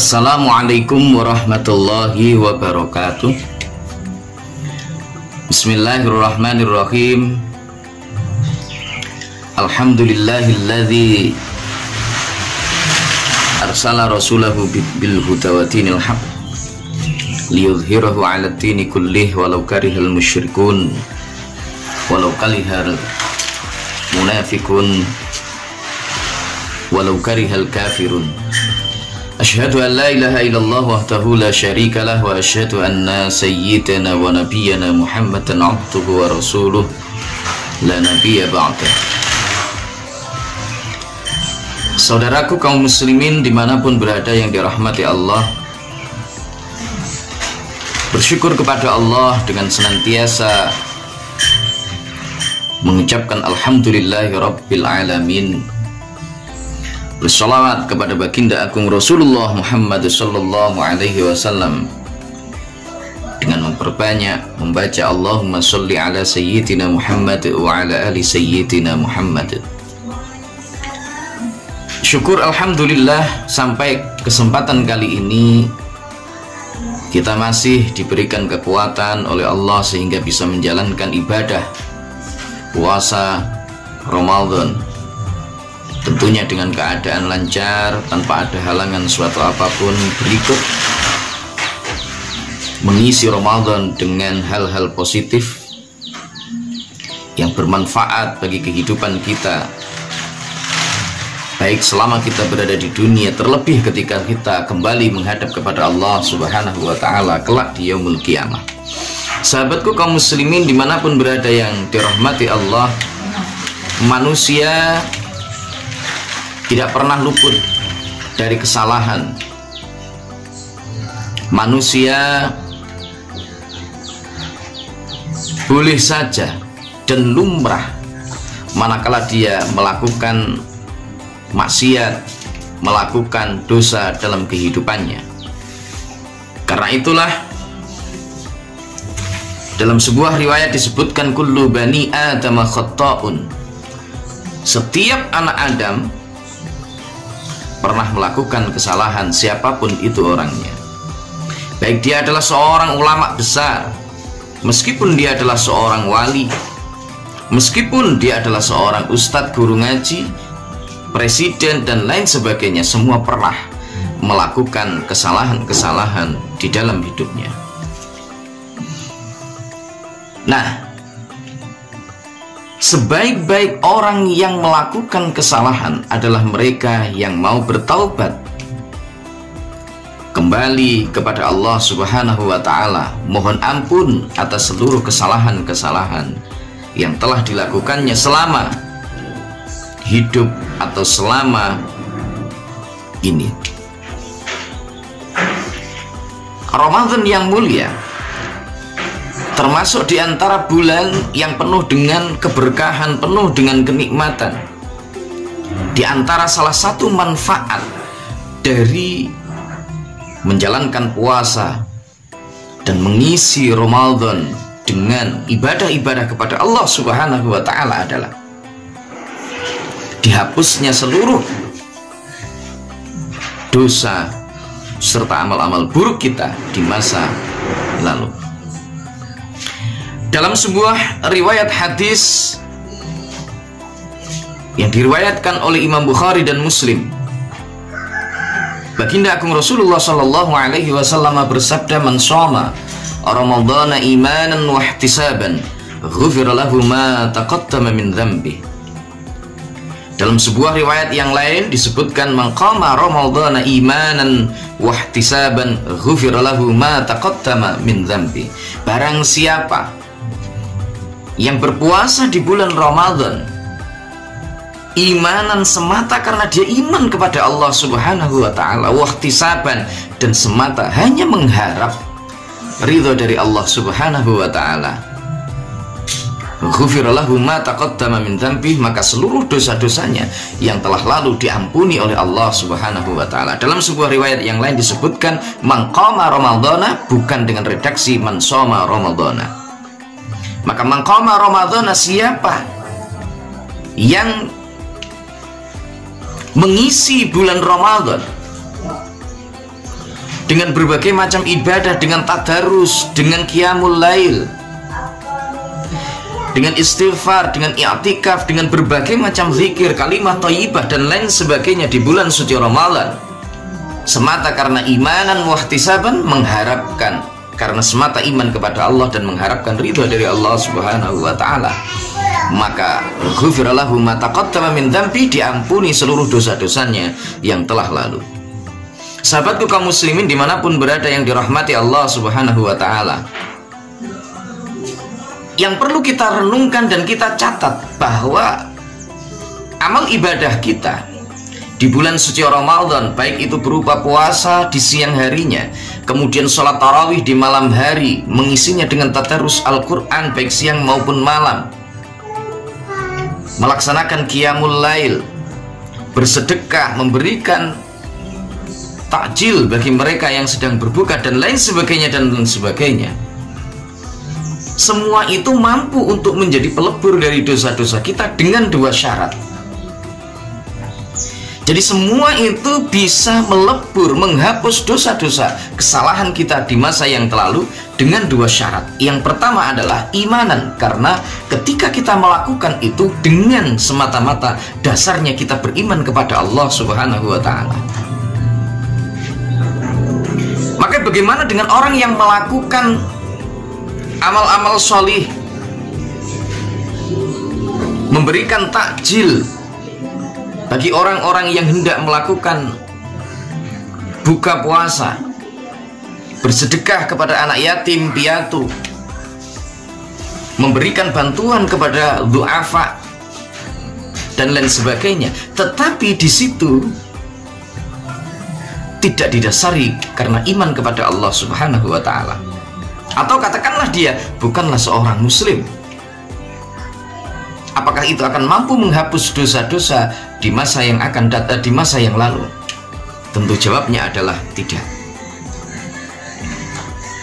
Assalamualaikum warahmatullahi wabarakatuh. Bismillahirrahmanirrahim. Alhamdulillahilladzi arsala rasulahu bil huda wa dinil haq liyudhhirahu 'ala ad-dini kullih walau karihal musyrikun walau karihal munafiqun walau karihal kafirun. Asyhadu an la ilaha illallah wahdahu la syarika lah wa asyhadu anna sayyidana wa nabiyyana Muhammadan abduhu wa rasuluh la nabiyya ba'dah. Saudaraku kaum muslimin dimanapun berada yang dirahmati Allah, bersyukur kepada Allah dengan senantiasa mengucapkan alhamdulillahi rabbil alamin. Bersalawat kepada baginda agung Rasulullah Muhammad sallallahu alaihi wasallam dengan memperbanyak membaca Allahumma sholli ala sayyidina Muhammad wa ala ali sayyidina Muhammad. Syukur alhamdulillah sampai kesempatan kali ini kita masih diberikan kekuatan oleh Allah sehingga bisa menjalankan ibadah puasa Ramadan, tentunya dengan keadaan lancar tanpa ada halangan suatu apapun, berikut mengisi Ramadan dengan hal-hal positif yang bermanfaat bagi kehidupan kita, baik selama kita berada di dunia, terlebih ketika kita kembali menghadap kepada Allah Subhanahu wa ta'ala kelak di yaumul qiyamah. Sahabatku kaum muslimin dimanapun berada yang dirahmati Allah, manusia tidak pernah luput dari kesalahan. Manusia boleh saja dan lumrah manakala dia melakukan maksiat, melakukan dosa dalam kehidupannya. Karena itulah dalam sebuah riwayat disebutkan kullu bani adama khatta'un. Setiap anak Adam pernah melakukan kesalahan, siapapun itu orangnya. Baik dia adalah seorang ulama besar, meskipun dia adalah seorang wali, meskipun dia adalah seorang ustadz guru ngaji, presiden dan lain sebagainya, semua pernah melakukan kesalahan-kesalahan di dalam hidupnya. Nah, sebaik-baik orang yang melakukan kesalahan adalah mereka yang mau bertaubat, kembali kepada Allah Subhanahu wa ta'ala, mohon ampun atas seluruh kesalahan-kesalahan yang telah dilakukannya selama hidup atau selama ini. Ramadan yang mulia termasuk di antara bulan yang penuh dengan keberkahan, penuh dengan kenikmatan. Di antara salah satu manfaat dari menjalankan puasa dan mengisi Ramadan dengan ibadah-ibadah kepada Allah Subhanahu wa ta'ala adalah dihapusnya seluruh dosa serta amal-amal buruk kita di masa lalu. Dalam sebuah riwayat hadis yang diriwayatkan oleh Imam Bukhari dan Muslim, baginda agung Rasulullah sallallahu alaihi wasallam bersabda, man shoma ramadhana imanan wa ihtisaban ghufira lahu ma taqaddama min dhanbi. Dalam sebuah riwayat yang lain disebutkan, man qama ramadhana imanan wa ihtisaban ghufira lahu ma taqaddama min dhanbi. Barang siapa yang berpuasa di bulan Ramadan imanan semata karena dia iman kepada Allah Subhanahu wa ta'ala, wahtisaban, dan semata hanya mengharap ridho dari Allah Subhanahu wa ta'ala, ghufira lahu ma taqaddama min dhanbi, maka seluruh dosa-dosanya yang telah lalu diampuni oleh Allah Subhanahu wa ta'ala. Dalam sebuah riwayat yang lain disebutkan, man qama ramadhana, bukan dengan redaksi man shoma ramadhana. Maka man qama ramadhana, siapa yang mengisi bulan Ramadan dengan berbagai macam ibadah, dengan tadarus, dengan qiyamul lail, dengan istighfar, dengan i'tikaf, dengan berbagai macam zikir, kalimat thayyibah dan lain sebagainya di bulan suci Ramadan, semata karena imanan wahtisaban, mengharapkan karena semata iman kepada Allah dan mengharapkan ridha dari Allah Subhanahu wa taala, maka ghufira lahu ma taqaddama min dzambi, diampuni seluruh dosa-dosanya yang telah lalu. Sahabatku kaum muslimin dimanapun berada yang dirahmati Allah Subhanahu wa taala, yang perlu kita renungkan dan kita catat bahwa amal ibadah kita di bulan suci Ramadan, baik itu berupa puasa di siang harinya, kemudian sholat tarawih di malam hari, mengisinya dengan tadarus Al-Quran baik siang maupun malam, melaksanakan qiyamul lail, bersedekah, memberikan takjil bagi mereka yang sedang berbuka dan lain sebagainya dan lain sebagainya. Semua itu mampu untuk menjadi pelebur dari dosa-dosa kita dengan dua syarat. Jadi semua itu bisa melebur, menghapus dosa-dosa, kesalahan kita di masa yang terlalu dengan dua syarat. Yang pertama adalah imanan, karena ketika kita melakukan itu dengan semata-mata dasarnya kita beriman kepada Allah Subhanahu wa taala. Maka bagaimana dengan orang yang melakukan amal-amal sholih, memberikan takjil bagi orang-orang yang hendak melakukan buka puasa, bersedekah kepada anak yatim piatu, memberikan bantuan kepada du'afa dan lain sebagainya, tetapi di situ tidak didasari karena iman kepada Allah Subhanahu wa taala, atau katakanlah dia bukanlah seorang muslim, apakah itu akan mampu menghapus dosa-dosa di masa yang akan datang, di masa yang lalu? Tentu jawabnya adalah tidak.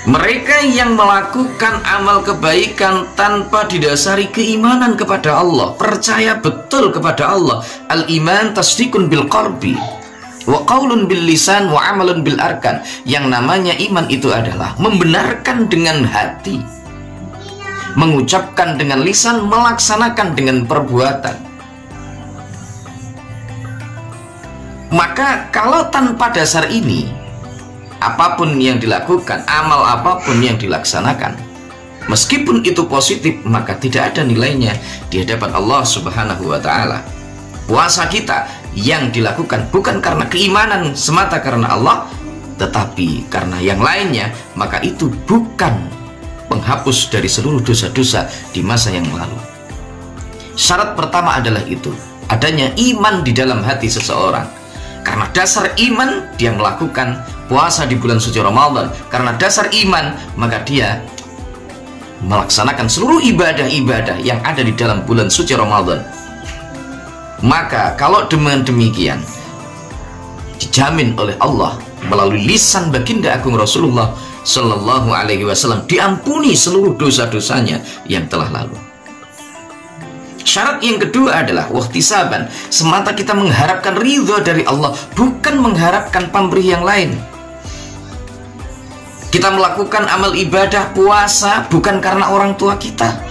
Mereka yang melakukan amal kebaikan tanpa didasari keimanan kepada Allah, percaya betul kepada Allah, al-iman tasdiqun bil qalbi wa qaulun bil lisan wa amalun bil arkan. Yang namanya iman itu adalah membenarkan dengan hati, mengucapkan dengan lisan, melaksanakan dengan perbuatan. Maka kalau tanpa dasar ini, apapun yang dilakukan, amal apapun yang dilaksanakan, meskipun itu positif, maka tidak ada nilainya di hadapan Allah Subhanahu wa taala. Puasa kita yang dilakukan bukan karena keimanan semata karena Allah, tetapi karena yang lainnya, maka itu bukan penghapus dari seluruh dosa-dosa di masa yang lalu. Syarat pertama adalah itu, adanya iman di dalam hati seseorang. Karena dasar iman dia melakukan puasa di bulan suci Ramadan. Karena dasar iman maka dia melaksanakan seluruh ibadah-ibadah yang ada di dalam bulan suci Ramadan. Maka kalau dengan demikian dijamin oleh Allah melalui lisan baginda agung Rasulullah Sallallahu alaihi wasallam, diampuni seluruh dosa-dosanya yang telah lalu. Syarat yang kedua adalah wahtisaban, semata kita mengharapkan ridha dari Allah, bukan mengharapkan pamrih yang lain. Kita melakukan amal ibadah puasa bukan karena orang tua kita,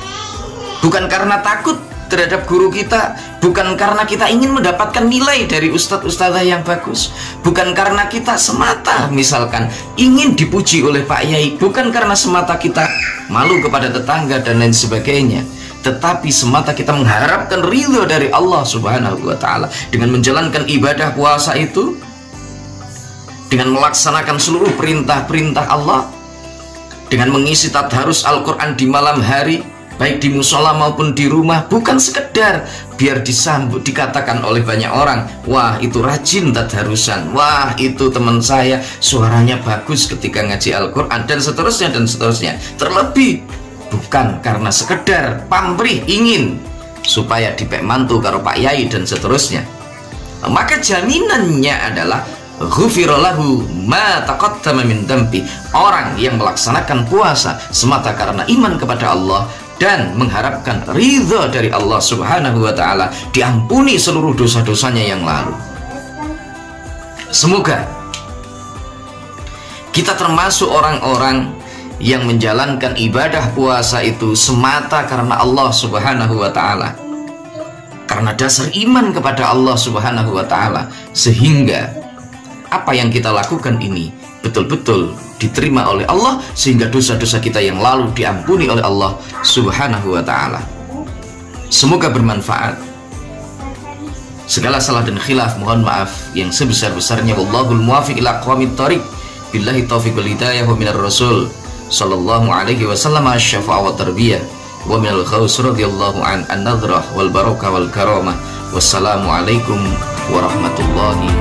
bukan karena takut terhadap guru kita, bukan karena kita ingin mendapatkan nilai dari ustadz-ustadzah yang bagus, bukan karena kita semata misalkan ingin dipuji oleh Pak Yai, bukan karena semata kita malu kepada tetangga dan lain sebagainya, tetapi semata kita mengharapkan ridho dari Allah Subhanahu wa taala dengan menjalankan ibadah puasa itu, dengan melaksanakan seluruh perintah-perintah Allah, dengan mengisi tadarus Al-Quran di malam hari, baik di musola maupun di rumah, bukan sekedar biar disambut, dikatakan oleh banyak orang, wah itu rajin tadarusan, wah itu teman saya suaranya bagus ketika ngaji Al-Quran, dan seterusnya dan seterusnya. Terlebih bukan karena sekedar pamrih ingin supaya dipek mantu karo Pak Yai dan seterusnya. Maka jaminannya adalah ghufira lahu ma taqaddama min dzambi. Orang yang melaksanakan puasa semata karena iman kepada Allah dan mengharapkan ridha dari Allah Subhanahu wa taala, diampuni seluruh dosa-dosanya yang lalu. Semoga Kita termasuk orang-orang yang menjalankan ibadah puasa itu semata karena Allah Subhanahu wa ta'ala, karena dasar iman kepada Allah Subhanahu wa ta'ala, sehingga apa yang kita lakukan ini betul-betul diterima oleh Allah, sehingga dosa-dosa kita yang lalu diampuni oleh Allah Subhanahu wa ta'ala. Semoga bermanfaat. Segala salah dan khilaf mohon maaf yang sebesar-besarnya. Wallahul muwaffiq ila aqwamit thoriq. Billahi taufiq wal hidayah wa minar rasul sallallahu alaihi wasallam asy-syafa'ah wa tarbiyah wa minal khaus radhiyallahu an nadrah wal barakah wal karamah. Wassalamu alaikum warahmatullahi